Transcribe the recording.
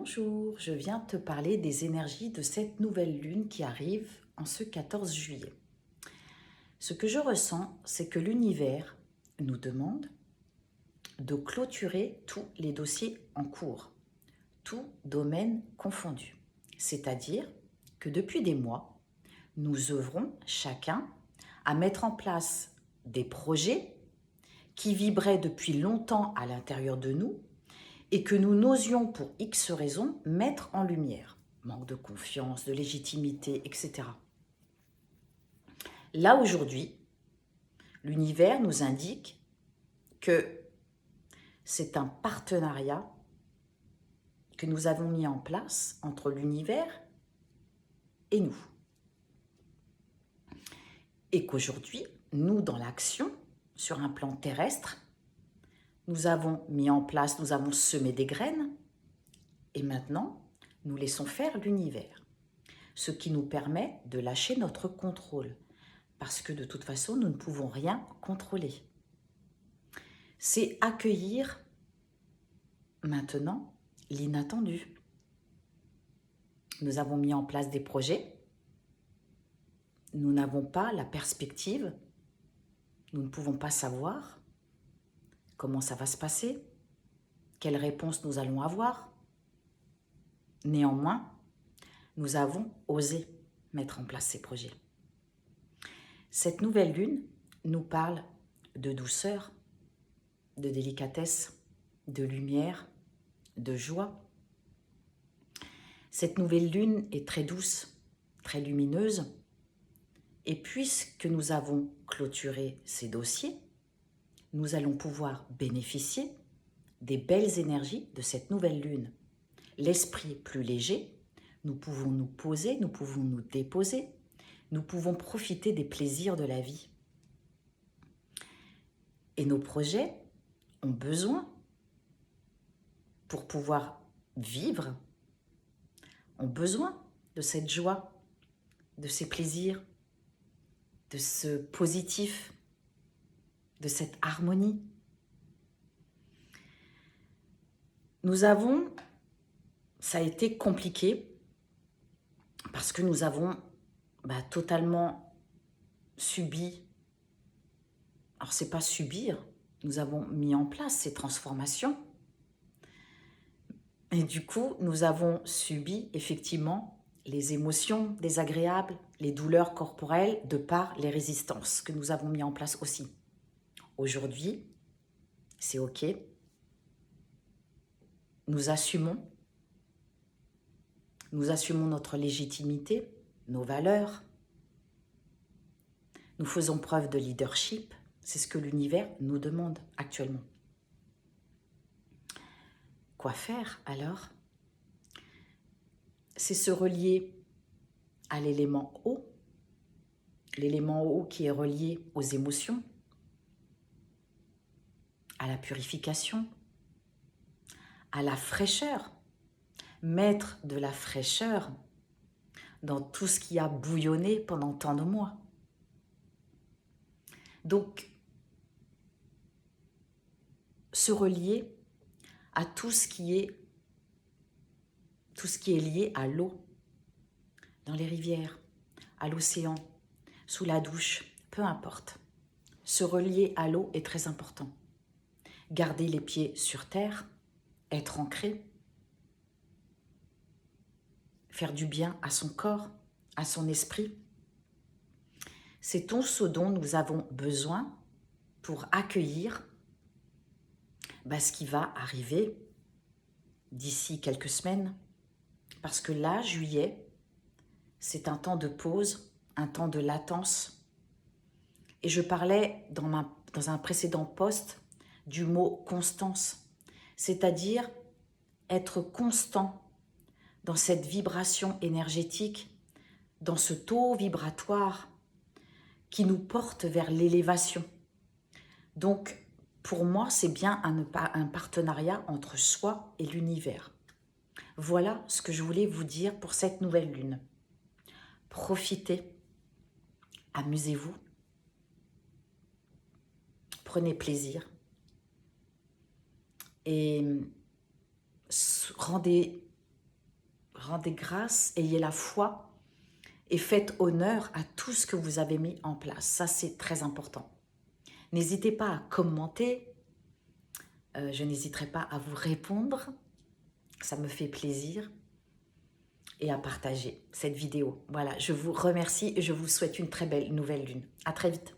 Bonjour, je viens te parler des énergies de cette nouvelle lune qui arrive en ce 14 juillet. Ce que je ressens, c'est que l'univers nous demande de clôturer tous les dossiers en cours, tout domaine confondu. C'est-à-dire que depuis des mois, nous œuvrons chacun à mettre en place des projets qui vibraient depuis longtemps à l'intérieur de nous et que nous n'osions pour X raisons mettre en lumière. Manque de confiance, de légitimité, etc. Là, aujourd'hui, l'univers nous indique que c'est un partenariat que nous avons mis en place entre l'univers et nous. Et qu'aujourd'hui, nous, dans l'action, sur un plan terrestre, nous avons mis en place, nous avons semé des graines, et maintenant, nous laissons faire l'univers. Ce qui nous permet de lâcher notre contrôle, parce que de toute façon, nous ne pouvons rien contrôler. C'est accueillir maintenant l'inattendu. Nous avons mis en place des projets, nous n'avons pas la perspective, nous ne pouvons pas savoir comment ça va se passer, quelles réponses nous allons avoir. Néanmoins, nous avons osé mettre en place ces projets. Cette nouvelle lune nous parle de douceur, de délicatesse, de lumière, de joie. Cette nouvelle lune est très douce, très lumineuse. Et puisque nous avons clôturé ces dossiers, nous allons pouvoir bénéficier des belles énergies de cette nouvelle lune. L'esprit plus léger, nous pouvons nous poser, nous pouvons nous déposer, nous pouvons profiter des plaisirs de la vie. Et nos projets ont besoin, pour pouvoir vivre, ont besoin de cette joie, de ces plaisirs, de ce positif, de cette harmonie. Ça a été compliqué parce que nous avons totalement subi, alors c'est pas subir, nous avons mis en place ces transformations et du coup nous avons subi effectivement les émotions désagréables, les douleurs corporelles de par les résistances que nous avons mis en place aussi. Aujourd'hui, c'est ok, nous assumons notre légitimité, nos valeurs. Nous faisons preuve de leadership. C'est ce que l'univers nous demande actuellement. Quoi faire alors? C'est se relier à l'élément eau qui est relié aux émotions, à la purification, à la fraîcheur. Mettre de la fraîcheur dans tout ce qui a bouillonné pendant tant de mois. Donc, se relier à tout ce qui est lié à l'eau, dans les rivières, à l'océan, sous la douche, peu importe. Se relier à l'eau est très important. Garder les pieds sur terre, être ancré, faire du bien à son corps, à son esprit. C'est tout ce dont nous avons besoin pour accueillir ce qui va arriver d'ici quelques semaines. Parce que là, juillet, c'est un temps de pause, un temps de latence. Et je parlais dans un précédent post du mot constance, c'est-à-dire être constant dans cette vibration énergétique, dans ce taux vibratoire qui nous porte vers l'élévation. Donc, pour moi, c'est bien un partenariat entre soi et l'univers. Voilà ce que je voulais vous dire pour cette nouvelle lune. Profitez, amusez-vous, prenez plaisir et rendez rendez grâce, ayez la foi et faites honneur à tout ce que vous avez mis en place. Ça, c'est très important. N'hésitez pas à commenter. Je n'hésiterai pas à vous répondre. Ça me fait plaisir. Et à partager cette vidéo. Voilà, je vous remercie et je vous souhaite une très belle nouvelle lune. À très vite.